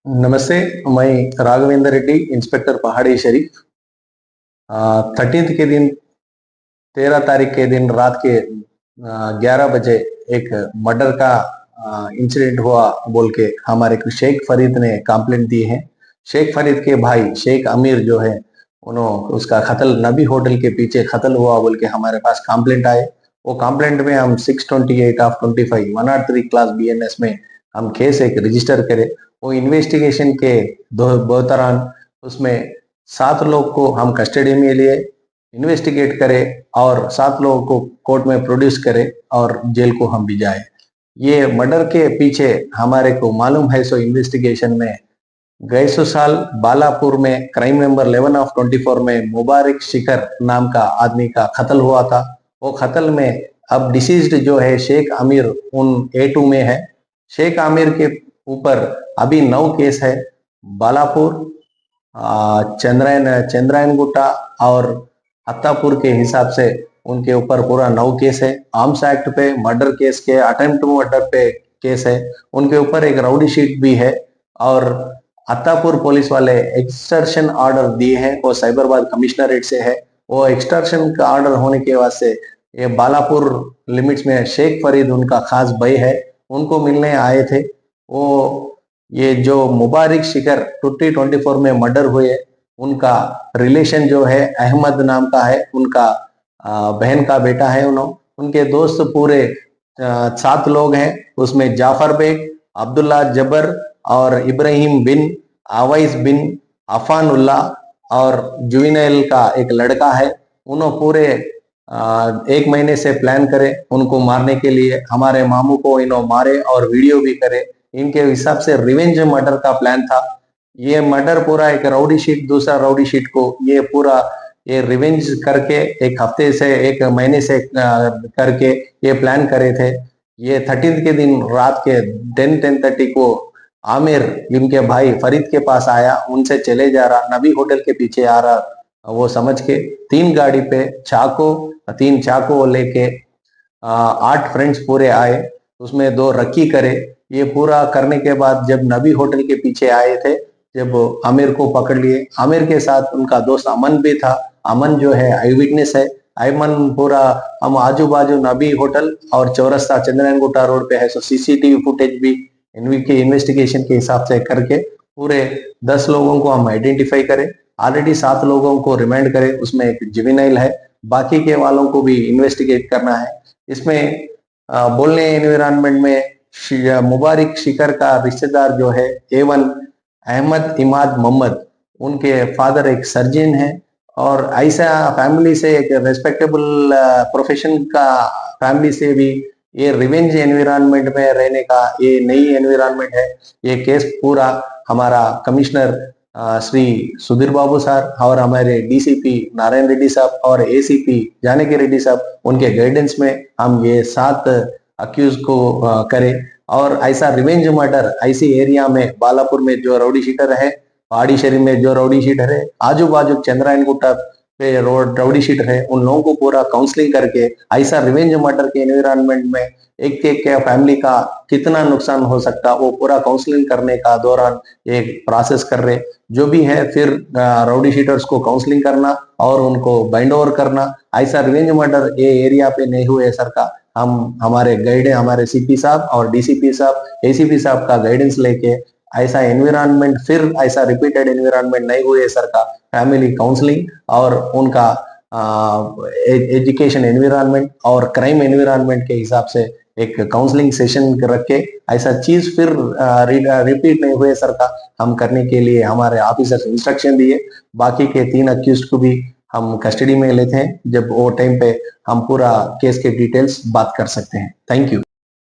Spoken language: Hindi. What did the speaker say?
नमस्ते। मैं राघवेंद्र रेड्डी, इंस्पेक्टर पहाड़ी शरीफ। 13 के दिन, 13 तारीख के दिन रात के 11 बजे एक मर्डर का इंसिडेंट हुआ बोल के हमारे को शेख फरीद ने कंप्लेंट दी है। शेख फरीद के भाई शेख अमीर जो है, उन्होंने उसका कत्ल नबी होटल के पीछे कत्ल हुआ बोल के हमारे पास कंप्लेंट आए। वो कंप्लेंट में हम 628/25 103 क्लास BNS में हम केस एक रजिस्टर करे। वो इन्वेस्टिगेशन के दौरान उसमें 7 लोग को हम कस्टडी में लिए, इन्वेस्टिगेट करे और 7 लोगों को कोर्ट में प्रोड्यूस करे और जेल को हम भिजाए। ये मर्डर के पीछे हमारे को मालूम है, सो इन्वेस्टिगेशन में गए साल बालापुर में क्राइम नंबर 11/24 में मुबारक शिखर नाम का आदमी का कत्ल हुआ था। वो कत्ल में अब डिसीज्ड जो है शेख आमिर उन A2 में है। शेख आमिर के ऊपर अभी 9 केस है। बालापुर, चंद्रायन गुट्टा और अत्तापुर के हिसाब से उनके ऊपर पूरा 9 केस है। आर्म्स एक्ट पे, मर्डर केस के, अटेम्प्ट टू मर्डर पे केस है। उनके ऊपर एक राउडी शीट भी है और अत्तापुर पुलिस वाले एक्सटर्शन ऑर्डर दिए हैं, वो साइबराबाद कमिश्नरेट से है। वो एक्सटर्शन का ऑर्डर होने के वास्ते ये बालापुर लिमिट्स में शेख फरीद उनका खास भाई है, उनको मिलने आए थे। वो ये जो मुबारक शिखर 2024 में मर्डर हुए, उनका रिलेशन जो है अहमद नाम का है, उनका बहन का बेटा है। उनके दोस्त पूरे 7 लोग हैं। उसमें जाफर बेग, अब्दुल्ला जबर और इब्राहिम बिन, आवाइस बिन, अफानुल्ला और जुविनैल का एक लड़का है। उन्होंने पूरे 1 महीने से प्लान करे उनको मारने के लिए। हमारे मामू को इन्हों मारे और वीडियो भी करे। इनके हिसाब से रिवेंज मर्डर का प्लान था। ये मर्डर पूरा एक राउडी शीट, दूसरा राउडी शीट को ये पूरा ये रिवेंज करके 1 हफ्ते से 1 महीने से करके ये प्लान करे थे। ये 13 के दिन रात के 10:30 को आमिर इनके भाई फरीद के पास आया, उनसे चले जा रहा, नबी होटल के पीछे आ रहा। वो समझ के 3 गाड़ी पे 3 चाकू लेके 8 फ्रेंड्स पूरे आए, उसमें 2 रक्की करे। ये पूरा करने के बाद जब नबी होटल के पीछे आए थे, जब आमिर को पकड़ लिए, आमिर के साथ उनका दोस्त अमन भी था। अमन जो है आई विटनेस है। अमन पूरा हम आजू बाजू नबी होटल और चौरस्ता चंद्रयान गुट्टा रोड पे है, सो CCTV फुटेज भी इनके इन्वेस्टिगेशन के हिसाब से करके पूरे 10 लोगों को हम आइडेंटिफाई करें। ऑलरेडी 7 लोगों को रिमांड करें, उसमें एक जुवेनाइल है। बाकी के वालों को भी इन्वेस्टिगेट करना है। इसमें बोलने एनवायरनमेंट में मुबारक शिखर का रिश्तेदार जो है A1 अहमद इमाद मोहम्मद, उनके फादर एक सर्जन है और ऐसा फैमिली से, एक रेस्पेक्टेबल प्रोफेशन का फैमिली से भी ये रिवेंज एनवायरनमेंट में रहने का ये नई एनवायरनमेंट है। ये केस पूरा हमारा कमिश्नर श्री सुधीर बाबू सर और हमारे DCP नारायण रेड्डी साहब और ACP जानकी रेड्डी साहब, उनके गाइडेंस में हम ये 7 अक्यूज को करें। और ऐसा रिवेंज मर्डर ऐसी एरिया में बालापुर में जो राउडी शीटर है, पहाड़ी शरीफ में जो राउडी शीटर है, आजू बाजू चंद्रायन गुट्टा पे रोड राउडी शीटर है, उन लोगों को पूरा काउंसलिंग करके ऐसा रिवेंज मर्डर के एनवायरनमेंट में एक के फैमिली का कितना नुकसान हो सकता, वो पूरा काउंसलिंग करने का दौरान एक प्रोसेस कर रहे जो भी है। फिर राउडी शीटर्स को काउंसलिंग करना और उनको बाइंड ओवर करना। ऐसा रिवेंज मर्डर ये एरिया पे नहीं हुए सर का हम हमारे हमारे CP साहब और DCP साहब ACP साहब का गाइडेंस लेके ऐसा एनवायरनमेंट, फिर ऐसा रिपीटेड एनवायरनमेंट नहीं हुए सर का फैमिली काउंसलिंग और उनका एजुकेशन एनवायरनमेंट और क्राइम एनवायरनमेंट के हिसाब से एक काउंसलिंग सेशन रख के ऐसा चीज फिर रिपीट नहीं हुए सर का हम करने के लिए हमारे ऑफिसर्स इंस्ट्रक्शन दिए। बाकी के 3 अक्यूज को भी हम कस्टडी में लेते हैं। जब वो टाइम पे हम पूरा केस के डिटेल्स बात कर सकते हैं। Thank you.